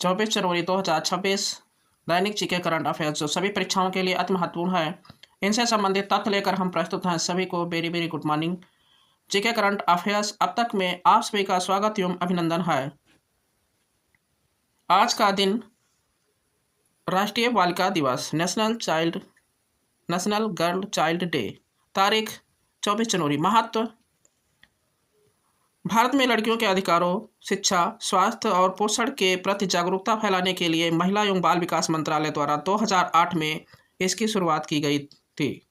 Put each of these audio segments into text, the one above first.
24 जनवरी 2026 दैनिक GK current affairs जो सभी परीक्षाओं के लिए अति महत्वपूर्ण है, इनसे संबंधित तथ्य लेकर हम प्रस्तुत हैं। सभी को very very good morning. GK current affairs अब तक में आप सभी का स्वागत एवं अभिनंदन है। आज का दिन राष्ट्रीय बालिका दिवस, नेशनल गर्ल चाइल्ड डे, तारीख 24 जनवरी। महत्व: भारत में लड़कियों के अधिकारों, शिक्षा, स्वास्थ्य और पोषण के प्रति जागरूकता फैलाने के लिए महिला एवं बाल विकास मंत्रालय द्वारा 2008 में इसकी शुरुआत की गई थी।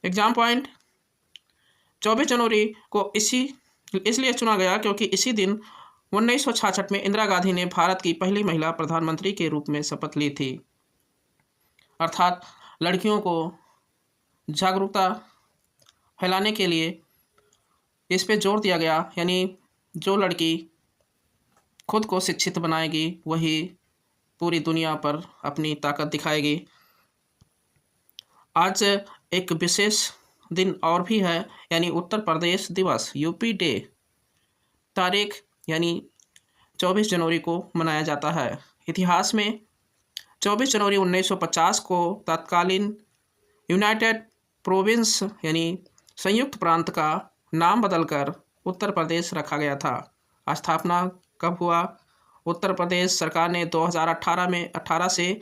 एग्जाम पॉइंट: 24 जनवरी को इसलिए चुना गया क्योंकि इसी दिन 1966 में इंदिरा गांधी ने भारत की पहली महिला प्रधानमंत्री के रूप में शपथ ली थी। अर्थात लड़कियों को जागरूकता फैलाने के लिए इस पे जोर दिया गया, यानी जो लड़की खुद को शिक्षित बनाएगी वही पूरी दुनिया पर अपनी ताकत दिखाएगी। आज एक विशेष दिन और भी है, यानी उत्तर प्रदेश दिवस, यूपी डे, तारीख यानी 24 जनवरी को मनाया जाता है। इतिहास में 24 जनवरी 1950 को तत्कालीन यूनाइटेड प्रोविंस यानी संयुक्त प्रांत का नाम बदलकर उत्तर प्रदेश रखा गया था। स्थापना कब हुआ? उत्तर प्रदेश सरकार ने 2018 में 18 से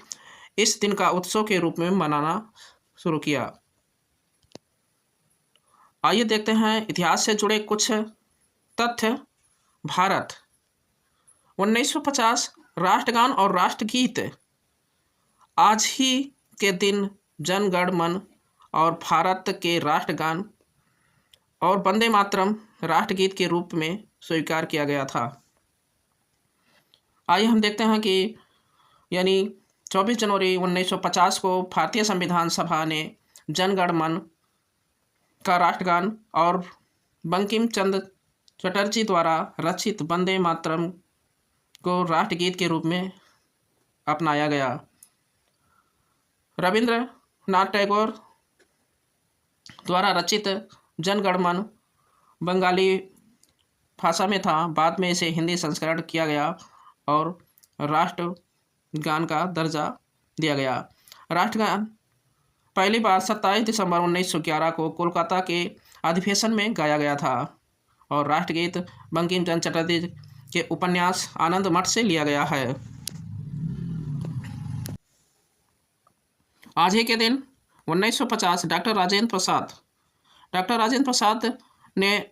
इस दिन का उत्सव के रूप में मनाना शुरू किया। आइए देखते हैं इतिहास से जुड़े कुछ तथ्य। भारत 1950 राष्ट्रगान और राष्ट्रगीत आज ही के दिन जन गण मन और भारत के राष्ट्रगान और वंदे मातरम राष्ट्रगीत के रूप में स्वीकार किया गया था। आइए हम देखते हैं कि यानी 24 जनवरी 1950 को भारतीय संविधान सभा ने जन गण मन का राष्ट्रगान और बंकिम चंद्र चटर्जी द्वारा रचित वंदे मातरम को राष्ट्रगीत के रूप में अपनाया गया। रविंद्रनाथ टैगोर द्वारा रचित जन गण मन बंगाली भाषा में था, बाद में इसे हिंदी संस्करण किया गया और राष्ट्रगान का दर्जा दिया गया। राष्ट्रगान पहली बार 27 दिसंबर 1911 को कोलकाता के अधिवेशन में गाया गया था और राष्ट्रगीत बंकिम चंद्र चटर्जी के उपन्यास आनंद मठ से लिया गया है। आज ही के दिन 1950 डॉक्टर राजेंद्र प्रसाद ने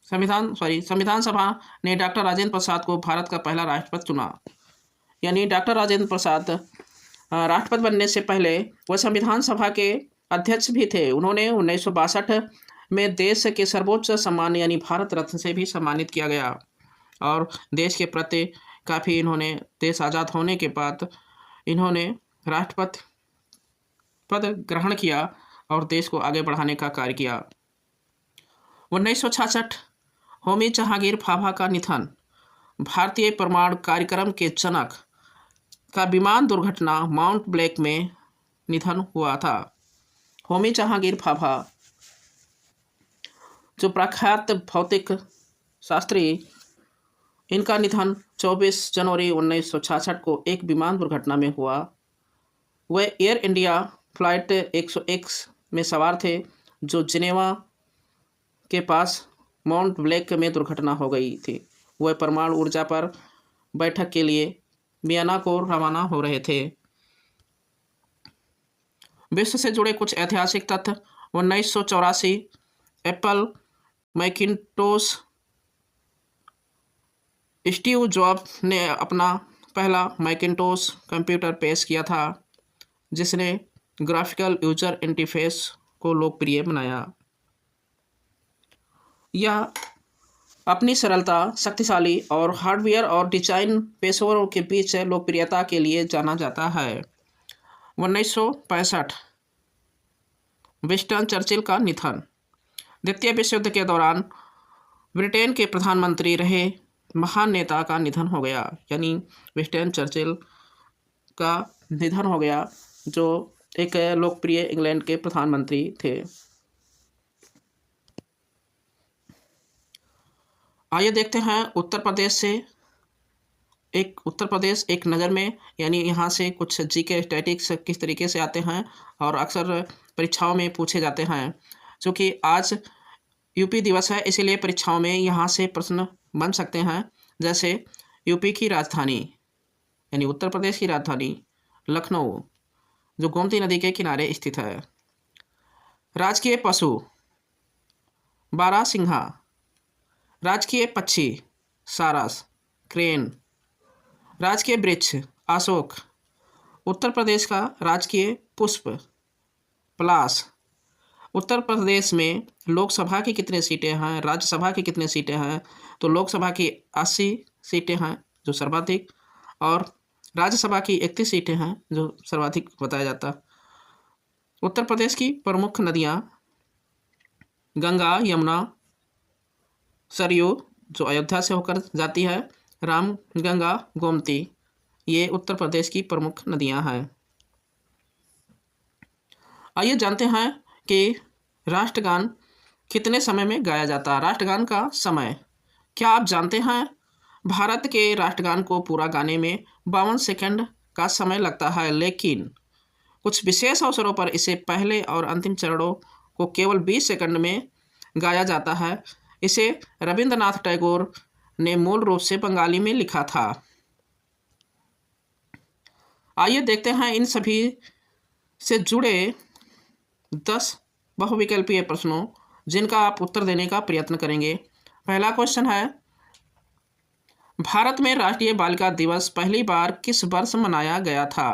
संविधान सभा ने डॉक्टर राजेंद्र प्रसाद को भारत का पहला राष्ट्रपति चुना। यानी डॉक्टर राजेंद्र प्रसाद राष्ट्रपति बनने से पहले वह संविधान सभा के अध्यक्ष भी थे। उन्होंने 1962 में देश के सर्वोच्च सम्मान यानी भारत रत्न से भी सम्मानित किया गया और देश के प्रति काफ़ी इन्होंने, देश आज़ाद होने के बाद इन्होंने राष्ट्रपति पद ग्रहण किया और देश को आगे बढ़ाने का कार्य किया। 1966 होमी जहांगीर भाभा का निधन। भारतीय परमाणु कार्यक्रम के जनक का विमान दुर्घटना माउंट ब्लैक में निधन हुआ था। होमी जहांगीर भाभा जो प्रख्यात भौतिक शास्त्री, इनका निधन 24 जनवरी 1966 को एक विमान दुर्घटना में हुआ। वह एयर इंडिया फ्लाइट 101 में सवार थे जो जिनेवा के पास माउंट ब्लैक में दुर्घटना हो गई थी। वह परमाणु ऊर्जा पर बैठक के लिए वियना को रवाना हो रहे थे। विश्व से जुड़े कुछ ऐतिहासिक तथ्य। 1984 एप्पल मैकिन्टोश, स्टीव जॉब्स ने अपना पहला मैकिन्टोश कंप्यूटर पेश किया था जिसने ग्राफिकल यूजर इंटरफेस को लोकप्रिय बनाया। यह अपनी सरलता, शक्तिशाली और हार्डवेयर और डिजाइन पेशेवरों के बीच लोकप्रियता के लिए जाना जाता है। 1965 विंस्टन चर्चिल का निधन। द्वितीय विश्व युद्ध के दौरान ब्रिटेन के प्रधानमंत्री रहे महान नेता का निधन हो गया, यानी विंस्टन चर्चिल का निधन हो गया जो एक लोकप्रिय इंग्लैंड के प्रधानमंत्री थे। आइए देखते हैं उत्तर प्रदेश से एक उत्तर प्रदेश एक नज़र में, यानी यहाँ से कुछ जीके स्टैटिक्स किस तरीके से आते हैं और अक्सर परीक्षाओं में पूछे जाते हैं। चूँकि आज यूपी दिवस है, इसीलिए परीक्षाओं में यहाँ से प्रश्न बन सकते हैं। जैसे यूपी की राजधानी यानी उत्तर प्रदेश की राजधानी लखनऊ, जो गोमती नदी के किनारे स्थित है। राजकीय पशु बारहसिंघा। राजकीय पक्षी सारस, क्रेन। राजकीय वृक्ष अशोक। उत्तर प्रदेश का राजकीय पुष्प पलाश। उत्तर प्रदेश में लोकसभा की कितनी सीटें हैं, राज्यसभा की कितनी सीटें हैं? तो लोकसभा की 80 सीटें हैं जो सर्वाधिक, और राज्यसभा की 31 सीटें हैं जो सर्वाधिक बताया जाता। उत्तर प्रदेश की प्रमुख नदियाँ गंगा, यमुना, सरयू जो अयोध्या से होकर जाती है, राम गंगा, गोमती, ये उत्तर प्रदेश की प्रमुख नदियां हैं। आइए जानते हैं कि राष्ट्रगान कितने समय में गाया जाता है। राष्ट्रगान का समय, क्या आप जानते हैं भारत के राष्ट्रगान को पूरा गाने में 52 सेकंड का समय लगता है, लेकिन कुछ विशेष अवसरों पर इसे पहले और अंतिम चरणों को केवल 20 सेकंड में गाया जाता है। इसे रविंद्रनाथ टैगोर ने मूल रूप से बंगाली में लिखा था। आइए देखते हैं इन सभी से जुड़े 10 बहुविकल्पीय प्रश्नों जिनका आप उत्तर देने का प्रयत्न करेंगे। पहला क्वेश्चन है, भारत में राष्ट्रीय बालिका दिवस पहली बार किस वर्ष मनाया गया था?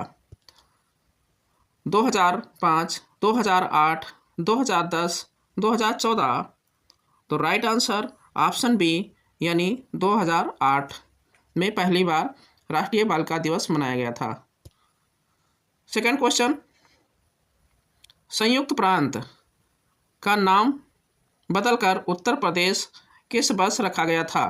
2005, 2008, 2010, 2014। तो राइट आंसर ऑप्शन बी यानी 2008 में पहली बार राष्ट्रीय बालिका दिवस मनाया गया था। सेकंड क्वेश्चन, संयुक्त प्रांत का नाम बदलकर उत्तर प्रदेश किस वर्ष रखा गया था?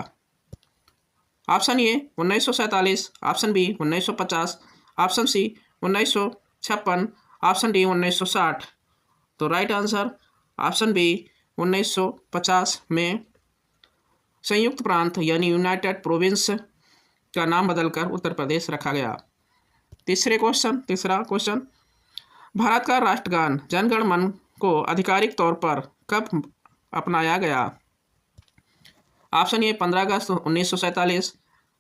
Option A 1947, option B 1950, option C 1956, option D 1960। तो राइट आंसर ऑप्शन बी 1950 में संयुक्त प्रांत यानी यूनाइटेड प्रोविंस का नाम बदलकर उत्तर प्रदेश रखा गया। तीसरा क्वेश्चन, भारत का राष्ट्रगान जन गण मन को आधिकारिक तौर पर कब अपनाया गया? ऑप्शन ए 15 अगस्त 1947,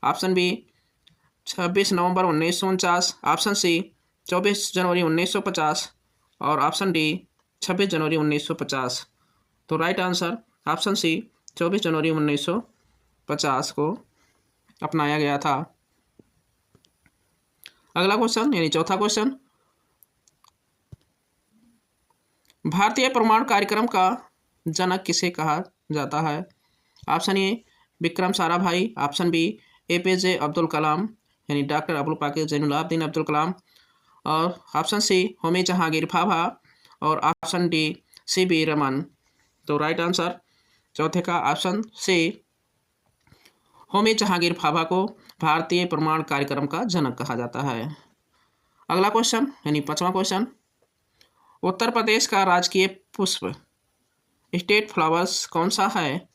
ऑप्शन बी 26 नवंबर 1949, ऑप्शन सी 24 जनवरी 1950 और ऑप्शन डी 26 जनवरी 1950। तो राइट आंसर ऑप्शन सी 24 जनवरी 1950 को अपनाया गया था। अगला क्वेश्चन यानी चौथा क्वेश्चन, भारतीय परमाणु कार्यक्रम का जनक किसे कहा जाता है? Option A Vikram Sarabhai, option B APJ Abdul Kalam यानी डॉक्टर अबुल पाकिर जैनुलाब्दीन अब्दुल कलाम, और ऑप्शन सी होमी जहांगीर भाभा और ऑप्शन डी सीवी रमन। तो राइट आंसर चौथे का ऑप्शन सी होमी जहांगीर भाभा को भारतीय परमाणु कार्यक्रम का जनक कहा जाता है। अगला क्वेश्चन यानी पांचवा क्वेश्चन, उत्तर प्रदेश का राजकीय पुष्प स्टेट फ्लावर्स कौन सा है?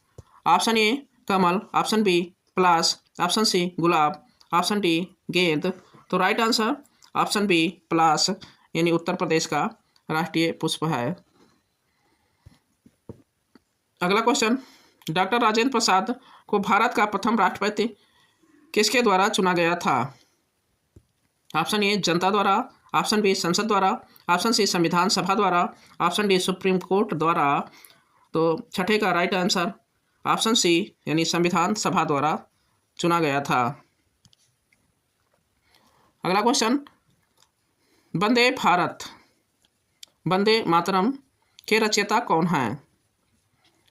ऑप्शन ए कमल, ऑप्शन बी पलाश, ऑप्शन सी गुलाब, ऑप्शन डी गेंद। तो राइट आंसर ऑप्शन बी पलाश यानी उत्तर प्रदेश का राष्ट्रीय पुष्प है। अगला क्वेश्चन, डॉक्टर राजेंद्र प्रसाद को भारत का प्रथम राष्ट्रपति किसके द्वारा चुना गया था? ऑप्शन ए जनता द्वारा, ऑप्शन बी संसद द्वारा, ऑप्शन सी संविधान सभा द्वारा, ऑप्शन डी सुप्रीम कोर्ट द्वारा। तो छठे का राइट आंसर ऑप्शन सी यानी संविधान सभा द्वारा चुना गया था। अगला क्वेश्चन, वंदे मातरम के रचयिता कौन हैं?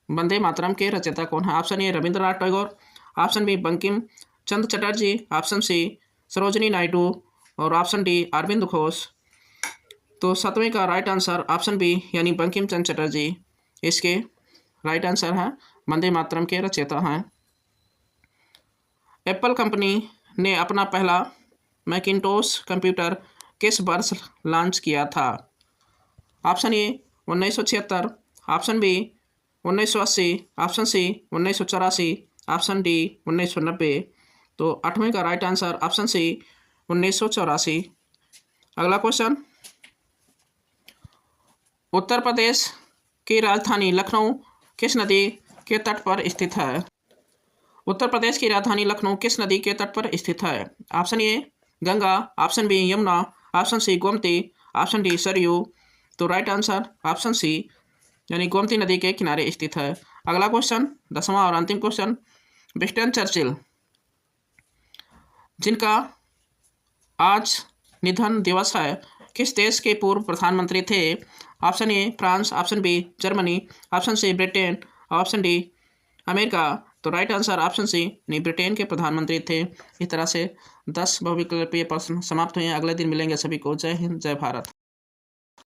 वंदे मातरम के रचयिता कौन है? Option A Rabindranath Tagore, option B Bankim Chandra Chatterjee, option C Sarojini Naidu और ऑप्शन डी अरविंद घोष। तो सातवें का राइट आंसर ऑप्शन बी यानी बंकिम चंद्र चटर्जी इसके राइट आंसर है, वंदे मातरम के रचयिता हैं। एप्पल कंपनी ने अपना पहला मैकिंटोश कंप्यूटर किस वर्ष लॉन्च किया था? Option A 1976, option B 1980, option C 1984, option D 1990। तो 8वें का राइट आंसर ऑप्शन सी 1984। अगला क्वेश्चन, उत्तर प्रदेश की राजधानी लखनऊ किस नदी के तट पर स्थित है? उत्तर प्रदेश की राजधानी लखनऊ किस नदी के तट पर स्थित है? Option A Ganga, option B Yamuna, option C Gomti, option D Saryu. तो राइट आंसर ऑप्शन सी यानी गोमती नदी के किनारे स्थित है। अगला क्वेश्चन, 10वां और अंतिम क्वेश्चन, विंस्टन चर्चिल जिनका आज निधन दिवस है किस देश के पूर्व प्रधानमंत्री थे? Option A France, option B Germany, option C Britain, option D America. तो right answer option C Britain के प्रधानमंत्री थे। इस तरह से 10 बहुविकल्पीय प्रश्न समाप्त हुए हैं। अगले दिन मिलेंगे सभी को। जय हिंद, जय भारत।